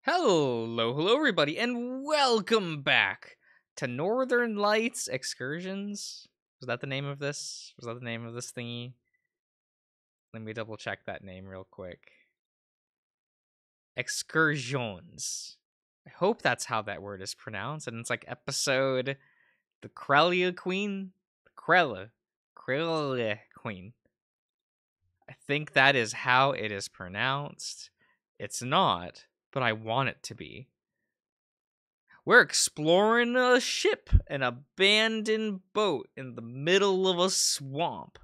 Hello everybody, and welcome back to Northern Lights Excursions. Was that the name of this? Was that the name of this thingy? Let me double check that name real quick. Excursions. I hope that's how that word is pronounced, and it's like episode the Creole Queen? Creole Queen. I think that is how it is pronounced. It's not, but I want it to be. We're exploring a ship, an abandoned boat in the middle of a swamp.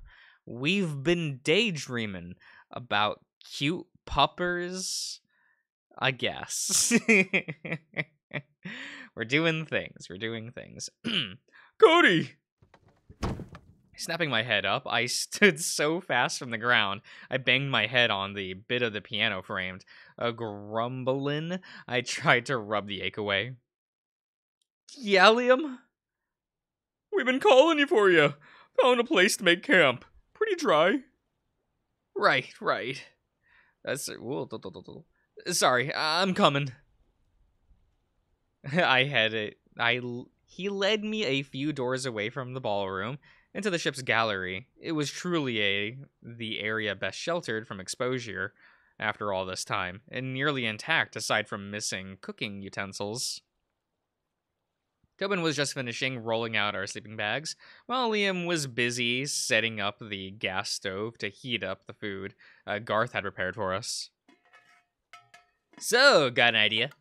We've been daydreaming about cute puppers, I guess. We're doing things. Cody! Snapping my head up, I stood so fast from the ground, I banged my head on the bit of the piano framed. Grumbling, I tried to rub the ache away. Yeah, Liam? We've been calling you for you. Found a place to make camp. Pretty dry. Right. Sorry, I'm coming. He led me a few doors away from the ballroom into the ship's gallery. It was truly the area best sheltered from exposure after all this time, and nearly intact aside from missing cooking utensils. Tobin was just finishing rolling out our sleeping bags, while Liam was busy setting up the gas stove to heat up the food Garth had prepared for us. So, got an idea?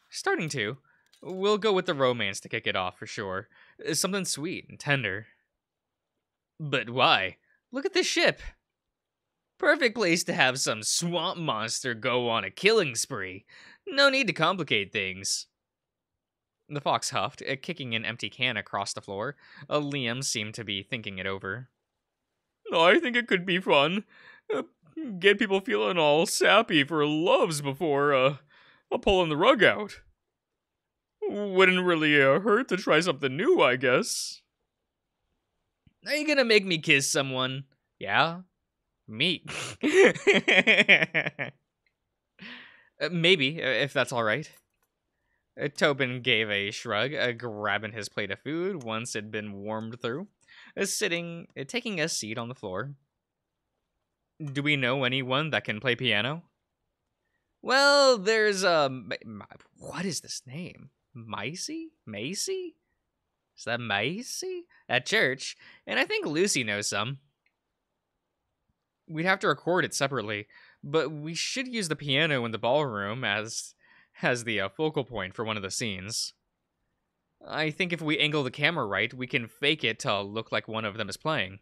Starting to. We'll go with the romance to kick it off for sure. Something sweet and tender. But why? Look at this ship. Perfect place to have some swamp monster go on a killing spree. No need to complicate things. The fox huffed, kicking an empty can across the floor. Liam seemed to be thinking it over. I think it could be fun. Get people feeling all sappy for loves before pulling the rug out. Wouldn't really hurt to try something new, I guess. Are you gonna make me kiss someone? Yeah? Me. Maybe, if that's alright. Tobin gave a shrug, grabbing his plate of food once it'd been warmed through, taking a seat on the floor. Do we know anyone that can play piano? Well, there's what is this name? Macy? Is that Macy? At church, and I think Lucy knows some. We'd have to record it separately, but we should use the piano in the ballroom as the focal point for one of the scenes. I think if we angle the camera right, we can fake it to look like one of them is playing.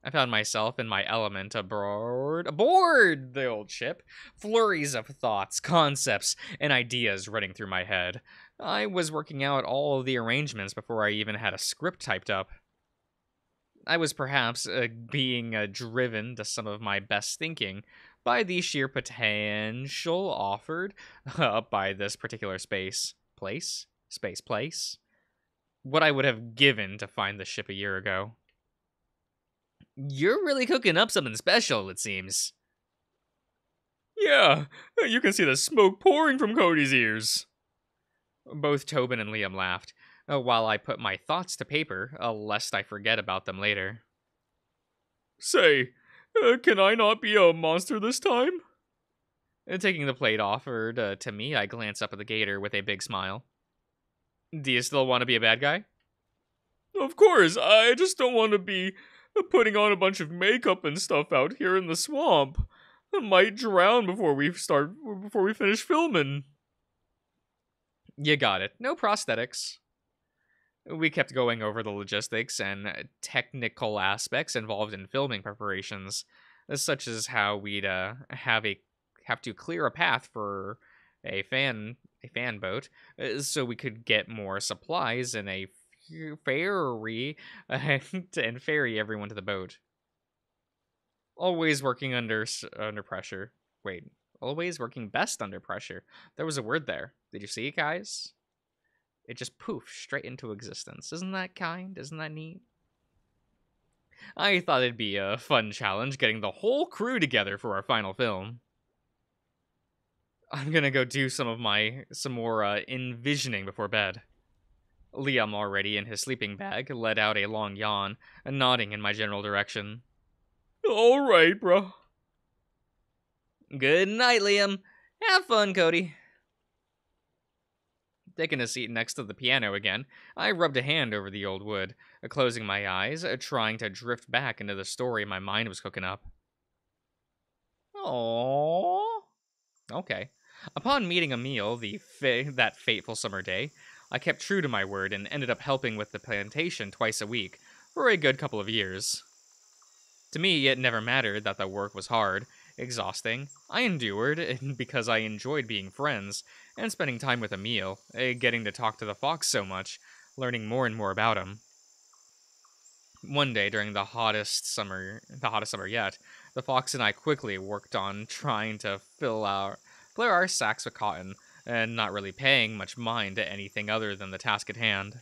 I found myself in my element aboard the old ship. Flurries of thoughts, concepts, and ideas running through my head. I was working out all of the arrangements before I even had a script typed up. I was perhaps being driven to some of my best thinking by the sheer potential offered by this particular place. What I would have given to find the ship a year ago. You're really cooking up something special, it seems. Yeah, you can see the smoke pouring from Cody's ears. Both Tobin and Liam laughed, while I put my thoughts to paper, lest I forget about them later. Say, can I not be a monster this time? Taking the plate offered to me, I glanced up at the gator with a big smile. Do you still want to be a bad guy? Of course, I just don't want to be putting on a bunch of makeup and stuff out here in the swamp. I might drown before we finish filming. You got it. No prosthetics. We kept going over the logistics and technical aspects involved in filming preparations, such as how we'd have to clear a path for a fan boat, so we could get more supplies in a ferry and ferry everyone to the boat. Always working under pressure. Wait, always working best under pressure. There was a word there. Did you see it, guys? It just poofed straight into existence. Isn't that kind? Isn't that neat? I thought it'd be a fun challenge getting the whole crew together for our final film. I'm gonna go do some more envisioning before bed. Liam, already in his sleeping bag, let out a long yawn, nodding in my general direction. Alright, bro. Good night, Liam. Have fun, Cody. Taking a seat next to the piano again, I rubbed a hand over the old wood, closing my eyes, trying to drift back into the story my mind was cooking up. Aww. Okay. Upon meeting Emil that fateful summer day, I kept true to my word and ended up helping with the plantation twice a week for a good couple of years. To me, it never mattered that the work was hard, exhausting. I endured because I enjoyed being friends and spending time with Emil, getting to talk to the fox so much, learning more and more about him. One day during the hottest summer yet, the fox and I quickly worked on trying to fill our sacks with cotton, and not really paying much mind to anything other than the task at hand.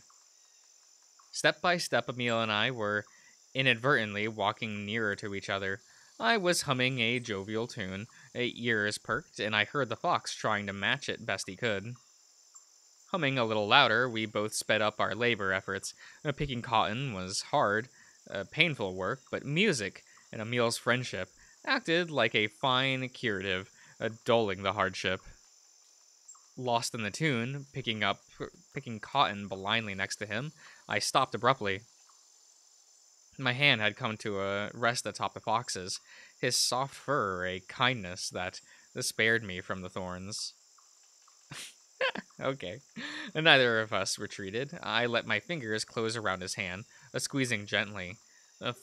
Step by step, Emil and I were inadvertently walking nearer to each other. I was humming a jovial tune, ears perked, and I heard the fox trying to match it best he could. Humming a little louder, we both sped up our labor efforts. Picking cotton was hard, painful work, but music and Emil's friendship acted like a fine curative, dulling the hardship. Lost in the tune, picking cotton blindly next to him, I stopped abruptly. My hand had come to a rest atop the fox's, his soft fur a kindness that spared me from the thorns. Okay. Neither of us retreated. I let my fingers close around his hand, squeezing gently,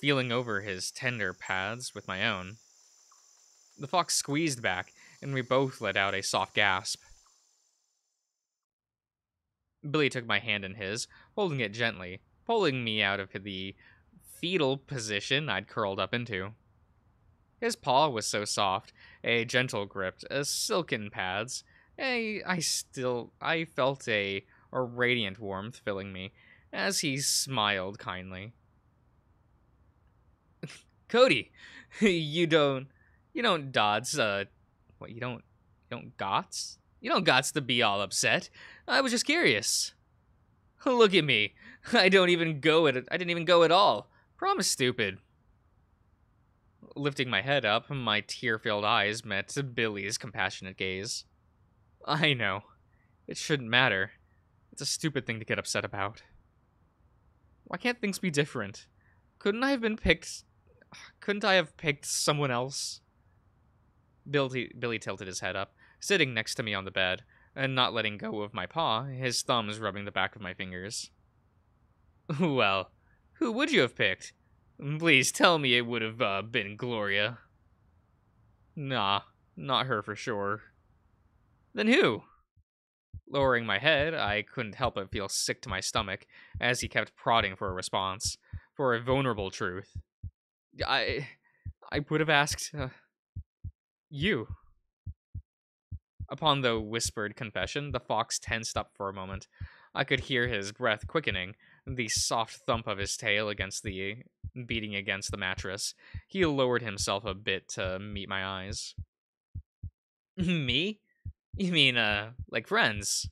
feeling over his tender pads with my own. The fox squeezed back, and we both let out a soft gasp. Billy took my hand in his, holding it gently, pulling me out of the fetal position I'd curled up into. His paw was so soft, a gentle grip, a silken pads. I felt a radiant warmth filling me as he smiled kindly. Cody, you don't dots, what, you don't gots? You don't gots to be all upset. I was just curious. Look at me. I didn't even go at all. Promise stupid. Lifting my head up, my tear-filled eyes met Billy's compassionate gaze. I know. It shouldn't matter. It's a stupid thing to get upset about. Why can't things be different? Couldn't I have picked someone else? Billy tilted his head up, sitting next to me on the bed, and not letting go of my paw, his thumbs rubbing the back of my fingers. Well, who would you have picked? Please tell me it would have been Gloria. Nah, not her for sure. Then who? Lowering my head, I couldn't help but feel sick to my stomach as he kept prodding for a response, for a vulnerable truth. I would have asked you. Upon the whispered confession, the fox tensed up for a moment. I could hear his breath quickening, the soft thump of his tail beating against the mattress. He lowered himself a bit to meet my eyes. Me? You mean, like friends?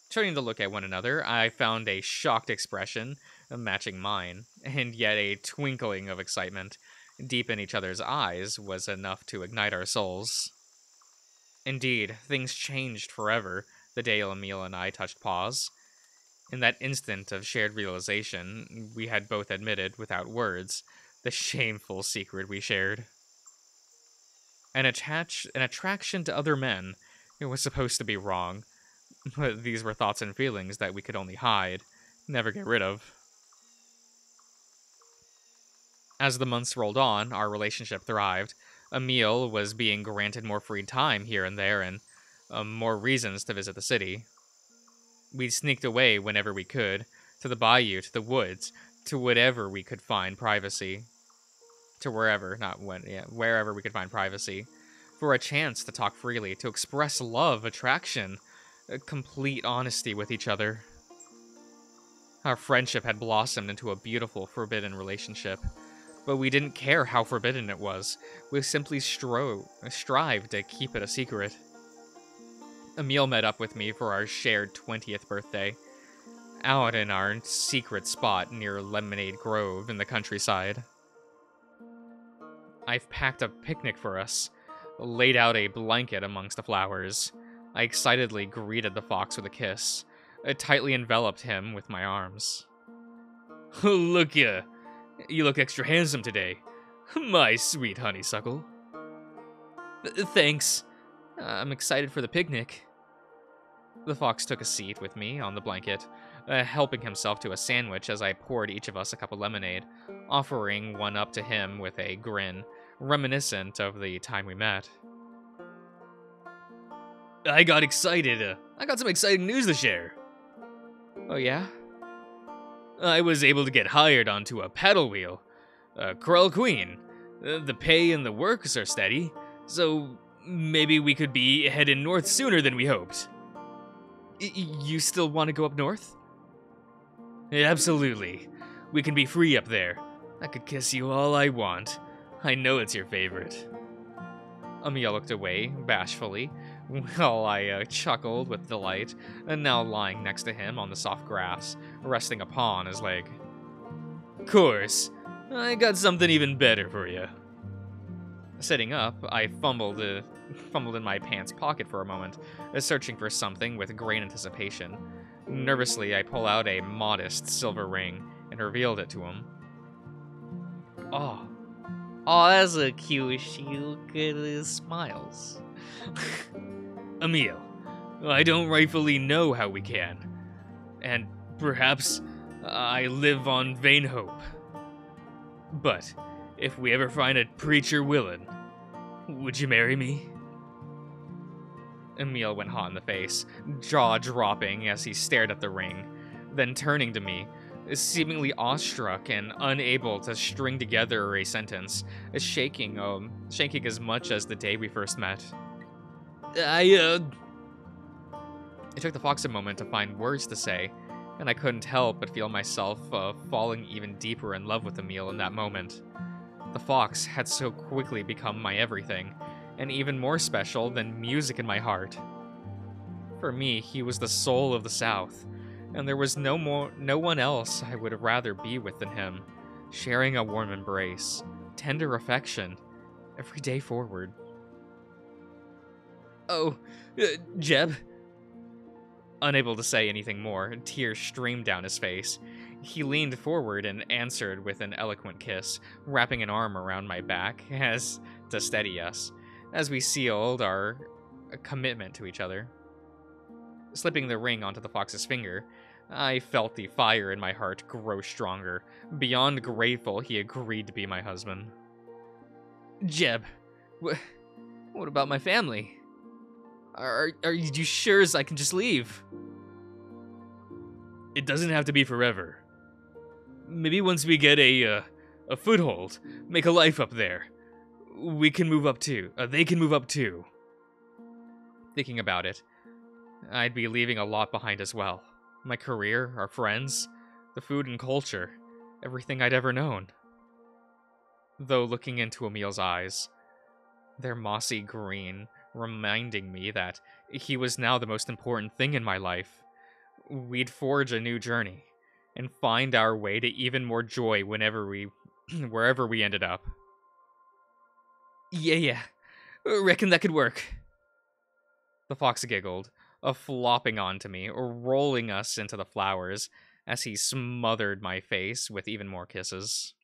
Turning to look at one another, I found a shocked expression matching mine, and yet a twinkling of excitement deep in each other's eyes was enough to ignite our souls. Indeed, things changed forever the day Emil and I touched pause. In that instant of shared realization, we had both admitted, without words, the shameful secret we shared. An attraction to other men, it was supposed to be wrong, but these were thoughts and feelings that we could only hide, never get rid of. As the months rolled on, our relationship thrived. Emil was being granted more free time here and there, and more reasons to visit the city. We sneaked away whenever we could, to the bayou, to the woods, to whatever we could find privacy. To wherever, not when, yeah, wherever we could find privacy. For a chance to talk freely, to express love, attraction, complete honesty with each other. Our friendship had blossomed into a beautiful, forbidden relationship. but we didn't care how forbidden it was. We simply strived to keep it a secret. Emil met up with me for our shared 20th birthday, out in our secret spot near Lemonade Grove in the countryside. I've packed a picnic for us, laid out a blanket amongst the flowers. I excitedly greeted the fox with a kiss. I tightly enveloped him with my arms. Look ya! You look extra handsome today, my sweet honeysuckle. Thanks. I'm excited for the picnic. The fox took a seat with me on the blanket, helping himself to a sandwich as I poured each of us a cup of lemonade, offering one up to him with a grin, reminiscent of the time we met. I got excited. I got some exciting news to share. Oh yeah? I was able to get hired onto a paddle wheel. Creole Queen. The pay and the works are steady, so maybe we could be heading north sooner than we hoped. You still want to go up north? Absolutely. We can be free up there. I could kiss you all I want. I know it's your favorite. Emil looked away, bashfully, while I chuckled with delight, and now lying next to him on the soft grass, resting upon his leg. Course, I got something even better for you. Sitting up, I fumbled in my pants pocket for a moment, searching for something with great anticipation. Nervously, I pull out a modest silver ring and revealed it to him. Oh, that's a cute shoe. Good smiles. Emil, I don't rightfully know how we can. And perhaps I live on vain hope. But if we ever find a preacher willing, would you marry me? Emil went hot in the face, jaw dropping as he stared at the ring, then turning to me, seemingly awestruck and unable to string together a sentence, shaking as much as the day we first met. It took the fox a moment to find words to say, and I couldn't help but feel myself falling even deeper in love with Emil in that moment. The fox had so quickly become my everything, and even more special than music in my heart. For me, he was the soul of the South, and there was no one else I would rather be with than him, sharing a warm embrace, tender affection, every day forward. Oh, Jeb? Unable to say anything more, tears streamed down his face. He leaned forward and answered with an eloquent kiss, wrapping an arm around my back as to steady us, as we sealed our commitment to each other. Slipping the ring onto the fox's finger, I felt the fire in my heart grow stronger, beyond grateful he agreed to be my husband. Jeb, what about my family? Are you sure as I can just leave? It doesn't have to be forever. Maybe once we get a foothold, make a life up there, we can move up too. They can move up too. Thinking about it, I'd be leaving a lot behind as well. My career, our friends, the food and culture, everything I'd ever known. Though looking into Emil's eyes, their mossy green, reminding me that he was now the most important thing in my life, we'd forge a new journey and find our way to even more joy wherever we ended up. Yeah, reckon that could work. The fox giggled, flopping onto me, rolling us into the flowers as he smothered my face with even more kisses.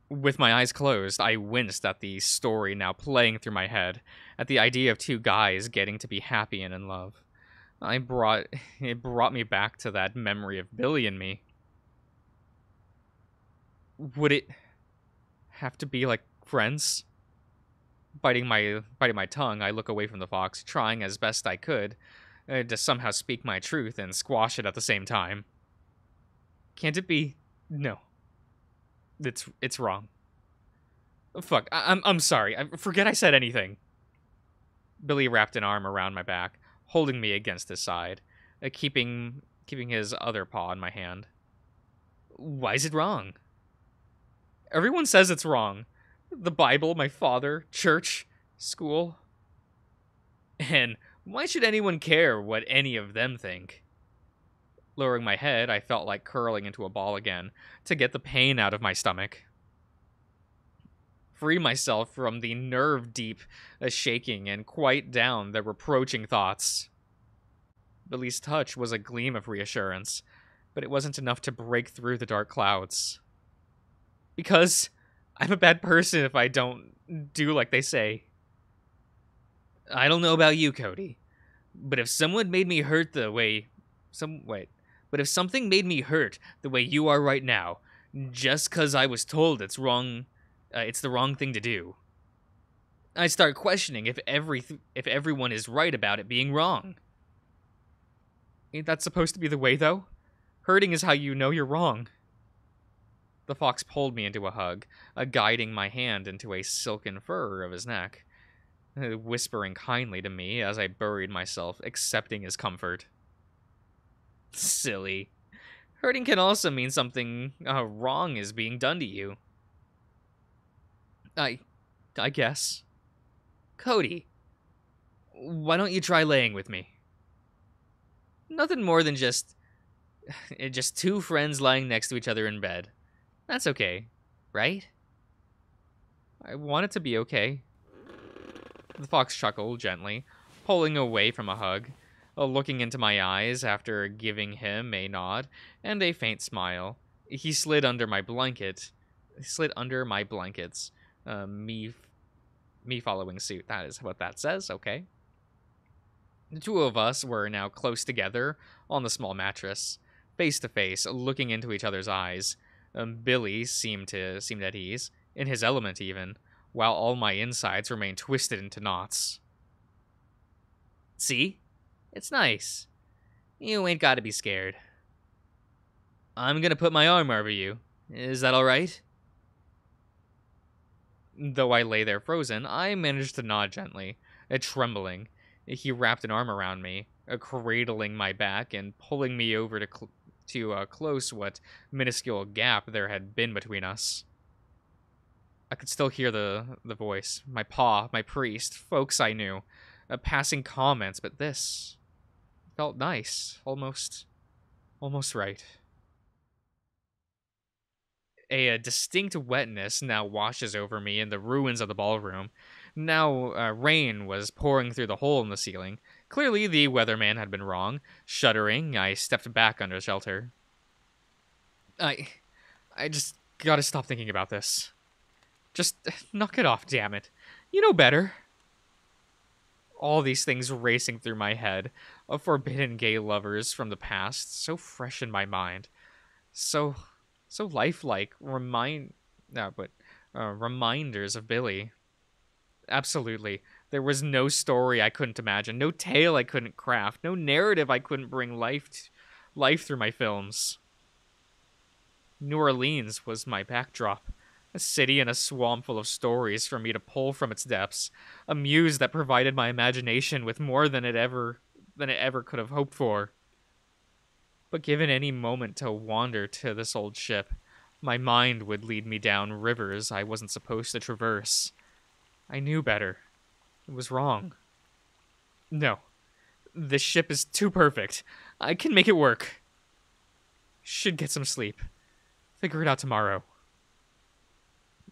With my eyes closed, I winced at the story now playing through my head, at the idea of two guys getting to be happy and in love. It brought me back to that memory of Billy and me. Would it have to be like friends? Biting my tongue, I look away from the fox, trying as best I could to somehow speak my truth and squash it at the same time. Can't it be? No. It's wrong. Fuck, I'm sorry. Forget I said anything. Billy wrapped an arm around my back, holding me against his side, keeping his other paw in my hand. Why is it wrong? Everyone says it's wrong. The Bible, my father, church, school. And why should anyone care what any of them think? Lowering my head, I felt like curling into a ball again to get the pain out of my stomach. Free myself from the nerve-deep shaking and quiet down the reproaching thoughts. Billy's touch was a gleam of reassurance, but it wasn't enough to break through the dark clouds. Because I'm a bad person if I don't do like they say. I don't know about you, Cody, but if someone made me hurt the way... But if something made me hurt the way you are right now, just 'cause I was told it's wrong, it's the wrong thing to do, I start questioning if everyone is right about it being wrong. Ain't that supposed to be the way, though? Hurting is how you know you're wrong. The fox pulled me into a hug, guiding my hand into a silken fur of his neck, whispering kindly to me as I buried myself, accepting his comfort. Silly. Hurting can also mean something wrong is being done to you. I guess. Cody, why don't you try laying with me? Nothing more than just two friends lying next to each other in bed. That's okay, right? I want it to be okay. The fox chuckled gently, pulling away from a hug, looking into my eyes after giving him a nod and a faint smile. He slid under my blankets, me following suit. That is what that says, okay. The two of us were now close together on the small mattress, face to face, looking into each other's eyes. Billy seemed at ease, in his element even, while all my insides remained twisted into knots. See? It's nice. You ain't gotta be scared. I'm gonna put my arm over you. Is that alright? Though I lay there frozen, I managed to nod gently, trembling. He wrapped an arm around me, cradling my back and pulling me over to close what minuscule gap there had been between us. I could still hear the voice, my pa, my priest, folks I knew, passing comments, but this felt nice, almost right. A distinct wetness now washes over me in the ruins of the ballroom. Now rain was pouring through the hole in the ceiling. Clearly the weatherman had been wrong. Shuddering, I stepped back under shelter. I just gotta stop thinking about this. Just knock it off, damn it. You know better. All these things racing through my head, of forbidden gay lovers from the past, so fresh in my mind. So lifelike, reminders of Billy. Absolutely. There was no story I couldn't imagine, no tale I couldn't craft, no narrative I couldn't bring life through my films. New Orleans was my backdrop, a city and a swamp full of stories for me to pull from its depths, a muse that provided my imagination with more than it ever could have hoped for. But given any moment to wander to this old ship, my mind would lead me down rivers I wasn't supposed to traverse. I knew better. It was wrong. No. This ship is too perfect. I can make it work. Should get some sleep. Figure it out tomorrow.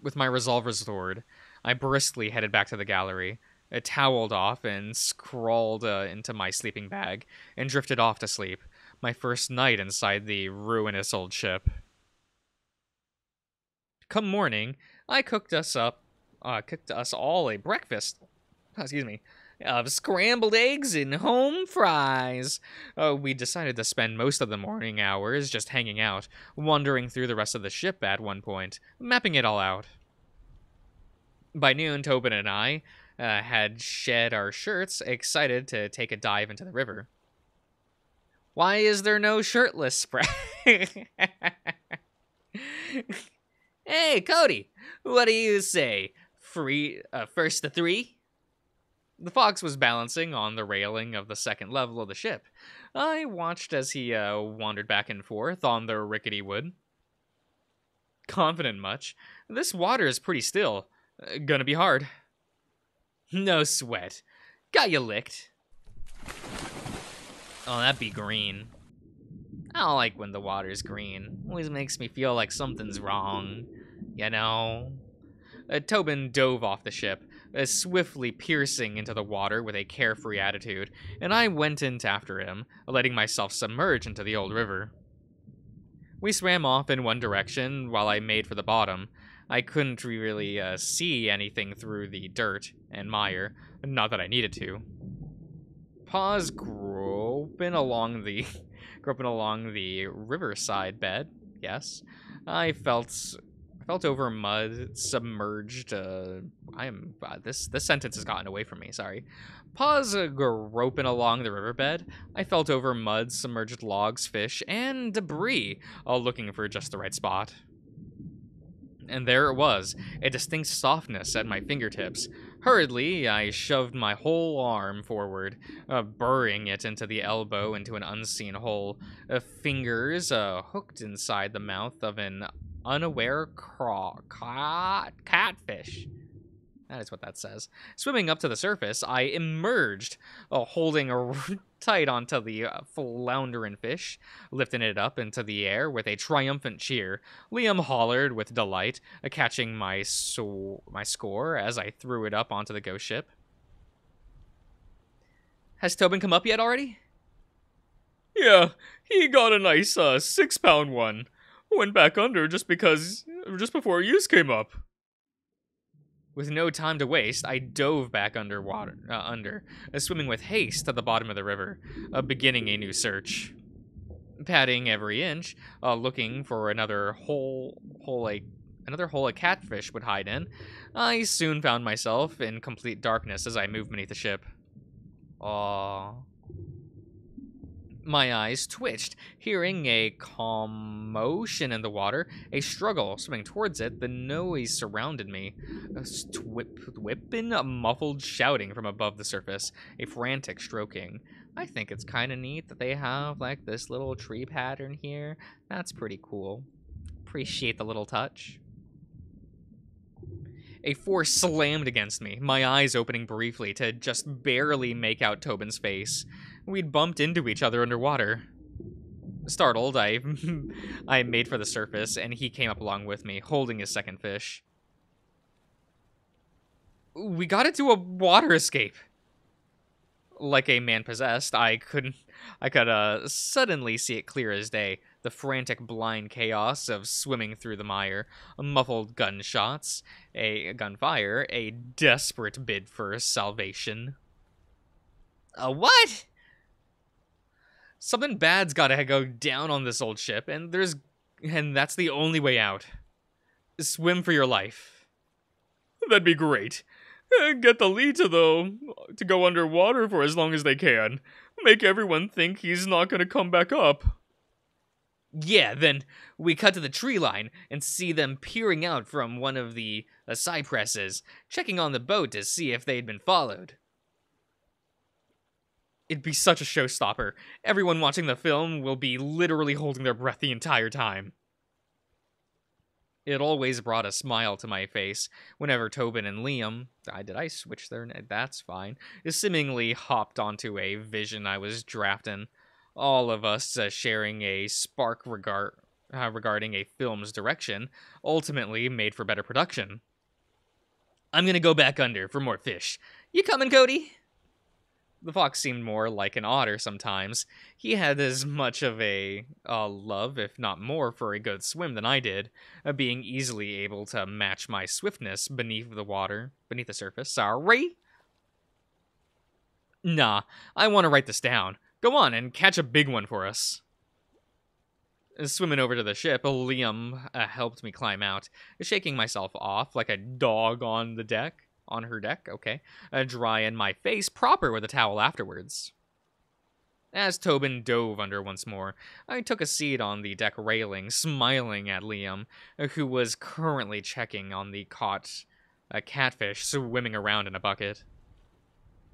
With my resolve restored, I briskly headed back to the gallery, toweled off and scrawled into my sleeping bag, and drifted off to sleep, my first night inside the ruinous old ship. Come morning, I cooked us all a breakfast, of scrambled eggs and home fries. We decided to spend most of the morning hours just hanging out, wandering through the rest of the ship at one point, mapping it all out. By noon, Tobin and I had shed our shirts, excited to take a dive into the river. Why is there no shirtless spread? Hey, Cody, what do you say? First to three? The fox was balancing on the railing of the second level of the ship. I watched as he wandered back and forth on the rickety wood. confident much. This water is pretty still. Gonna be hard. No sweat. Got you licked. Oh, that'd be green. I don't like when the water's green. Always makes me feel like something's wrong. You know? Tobin dove off the ship, swiftly piercing into the water with a carefree attitude, and I went in after him, letting myself submerge into the old river. We swam off in one direction while I made for the bottom. I couldn't really see anything through the dirt and mire, not that I needed to. Paws groping along the riverside bed. Yes, I felt over mud, submerged. This sentence has gotten away from me. Sorry. Paws groping along the riverbed. I felt over mud, submerged logs, fish, and debris, all looking for just the right spot. And there it was, a distinct softness at my fingertips. Hurriedly, I shoved my whole arm forward, burying it into the elbow into an unseen hole. Fingers hooked inside the mouth of an unaware catfish. That is what that says. Swimming up to the surface, I emerged, holding tight onto the floundering fish, lifting it up into the air with a triumphant cheer. Liam hollered with delight, catching my score as I threw it up onto the ghost ship. Has Tobin come up yet already? Yeah, he got a nice 6-pound one. Went back under just before use came up. With no time to waste, I dove back under, swimming with haste to the bottom of the river, beginning a new search. Patting every inch, looking for another hole a catfish would hide in, I soon found myself in complete darkness as I moved beneath the ship. Aww. My eyes twitched, hearing a commotion in the water, a struggle swimming towards it. The noise surrounded me. Whipping, muffled shouting from above the surface, a frantic stroking. I think it's kind of neat that they have, like, this little tree pattern here. That's pretty cool. Appreciate the little touch. A force slammed against me, my eyes opening briefly to just barely make out Tobin's face. We'd bumped into each other underwater. Startled, I made for the surface, and he came up along with me, holding his second fish. We got into a water escape. Like a man possessed, I could suddenly see it clear as day. The frantic, blind chaos of swimming through the mire, muffled gunshots, a gunfire, a desperate bid for salvation. What? Something bad's gotta go down on this old ship, and that's the only way out. Swim for your life. That'd be great. Get the lead to go underwater for as long as they can. Make everyone think he's not gonna come back up. Yeah, then we cut to the tree line and see them peering out from one of the cypresses, checking on the boat to see if they'd been followed. It'd be such a showstopper. Everyone watching the film will be literally holding their breath the entire time. It always brought a smile to my face whenever Tobin and Liam, did I switch their name? That's fine, seemingly hopped onto a vision I was drafting. All of us sharing a spark regarding a film's direction, ultimately made for better production. I'm gonna go back under for more fish. You coming, Cody? The fox seemed more like an otter sometimes. He had as much of a love, if not more, for a good swim than I did, being easily able to match my swiftness beneath the surface. Sorry? Nah, I want to write this down. Go on and catch a big one for us. Swimming over to the ship, Liam helped me climb out, shaking myself off like a dog on her deck, okay, drying my face proper with a towel afterwards. As Tobin dove under once more, I took a seat on the deck railing, smiling at Liam, who was currently checking on the caught catfish swimming around in a bucket.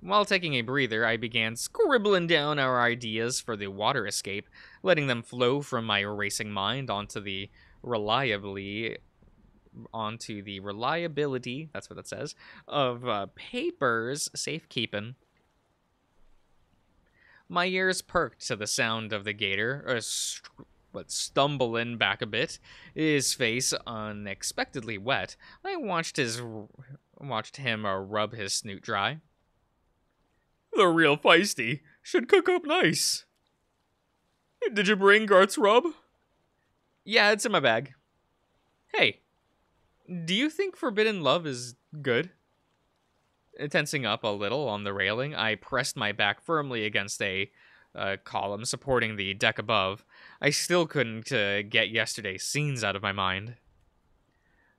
While taking a breather, I began scribbling down our ideas for the water escape, letting them flow from my racing mind onto the reliably onto the reliability, that's what it says, of papers safekeeping. My ears perked to the sound of the gator, but stumbling back a bit, his face unexpectedly wet. I watched him rub his snoot dry. They're real feisty. Should cook up nice. Did you bring Garth's rub? Yeah, it's in my bag. Hey, do you think forbidden love is good? Tensing up a little on the railing, I pressed my back firmly against a column supporting the deck above. I still couldn't get yesterday's scenes out of my mind.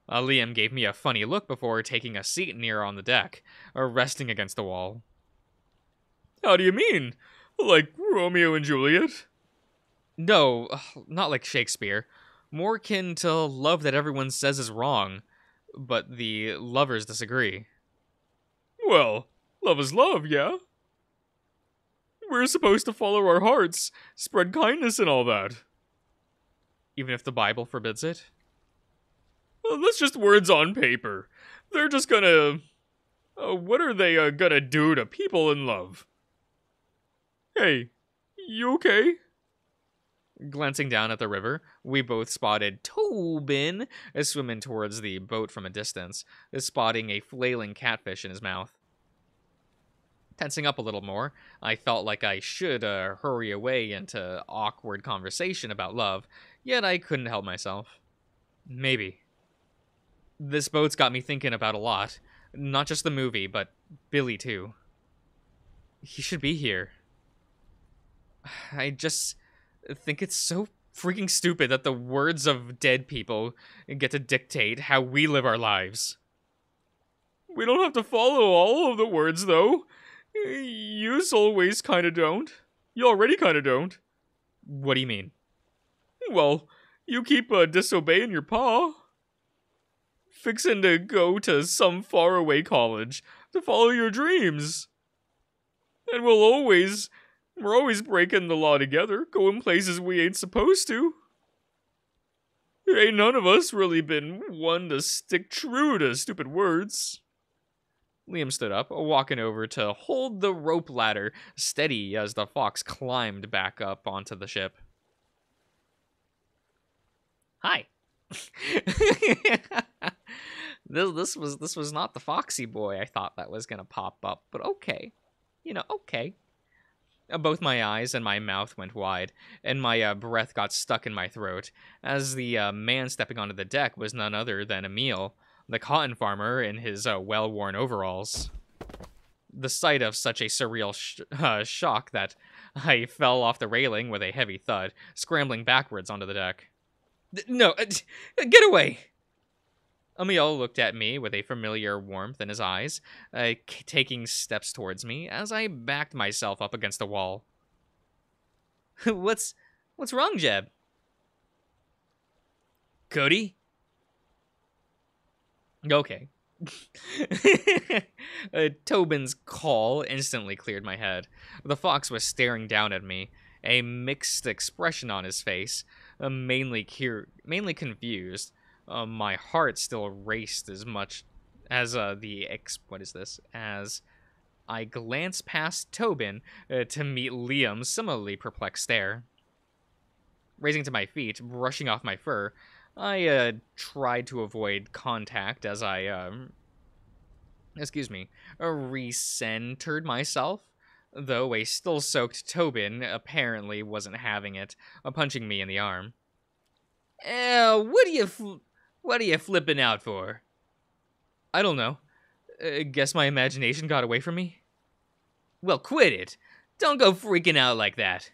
Liam gave me a funny look before taking a seat near on the deck, resting against the wall. How do you mean? Like Romeo and Juliet? No, not like Shakespeare. More akin to love that everyone says is wrong, but the lovers disagree. Well, love is love, yeah? We're supposed to follow our hearts, spread kindness and all that. Even if the Bible forbids it? Well, that's just words on paper. They're just gonna... what are they gonna do to people in love? Hey, you okay? Glancing down at the river, we both spotted Tobin swimming towards the boat from a distance, spotting a flailing catfish in his mouth. Tensing up a little more, I felt like I should hurry away into awkward conversation about love, yet I couldn't help myself. Maybe. This boat's got me thinking about a lot. Not just the movie, but Billy too. He should be here. I just think it's so freaking stupid that the words of dead people get to dictate how we live our lives. We don't have to follow all of the words, though. Yous always kinda don't. You already kinda don't. What do you mean? Well, you keep disobeying your pa. Fixin' to go to some faraway college to follow your dreams. And we're always breaking the law together, going places we ain't supposed to. Ain't none of us really been one to stick true to stupid words. Liam stood up, walking over to hold the rope ladder steady as the fox climbed back up onto the ship. Hi. This was not the foxy boy I thought that was gonna pop up, but okay. Okay. Both my eyes and my mouth went wide, and my breath got stuck in my throat, as the man stepping onto the deck was none other than Emil, the cotton farmer in his well-worn overalls. The sight of such a surreal shock that I fell off the railing with a heavy thud, scrambling backwards onto the deck. No, get away! Emil looked at me with a familiar warmth in his eyes, taking steps towards me as I backed myself up against the wall. What's wrong, Jeb? Cody? Okay. Tobin's call instantly cleared my head. The fox was staring down at me, a mixed expression on his face, mainly confused. My heart still raced as much as as I glanced past Tobin to meet Liam's similarly perplexed stare. Raising to my feet, brushing off my fur, I tried to avoid contact as I recentered myself, though a still-soaked Tobin apparently wasn't having it, punching me in the arm. What are you flipping out for? I don't know. Guess my imagination got away from me? Well, quit it. Don't go freaking out like that.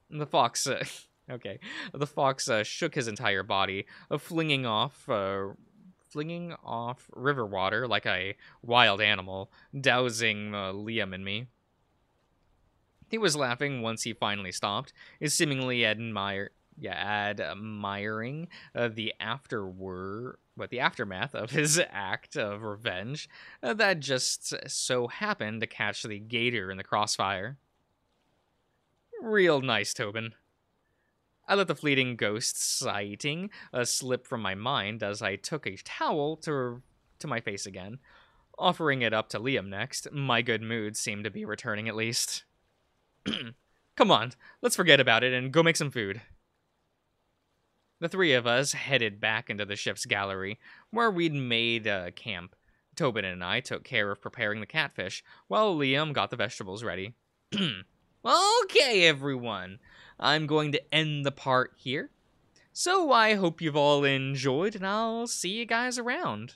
The fox, okay. The fox shook his entire body, flinging off river water like a wild animal, dousing Liam and me. He was laughing once he finally stopped, seemingly admiring the aftermath of his act of revenge that just so happened to catch the gator in the crossfire. Real nice, Tobin. I let the fleeting ghost sighting slip from my mind as I took a towel to my face again. Offering it up to Liam next, my good mood seemed to be returning at least. Come on, let's forget about it and go make some food. The three of us headed back into the ship's gallery, where we'd made camp. Tobin and I took care of preparing the catfish, while Liam got the vegetables ready. Okay, everyone. I'm going to end the part here. So I hope you've all enjoyed, and I'll see you guys around.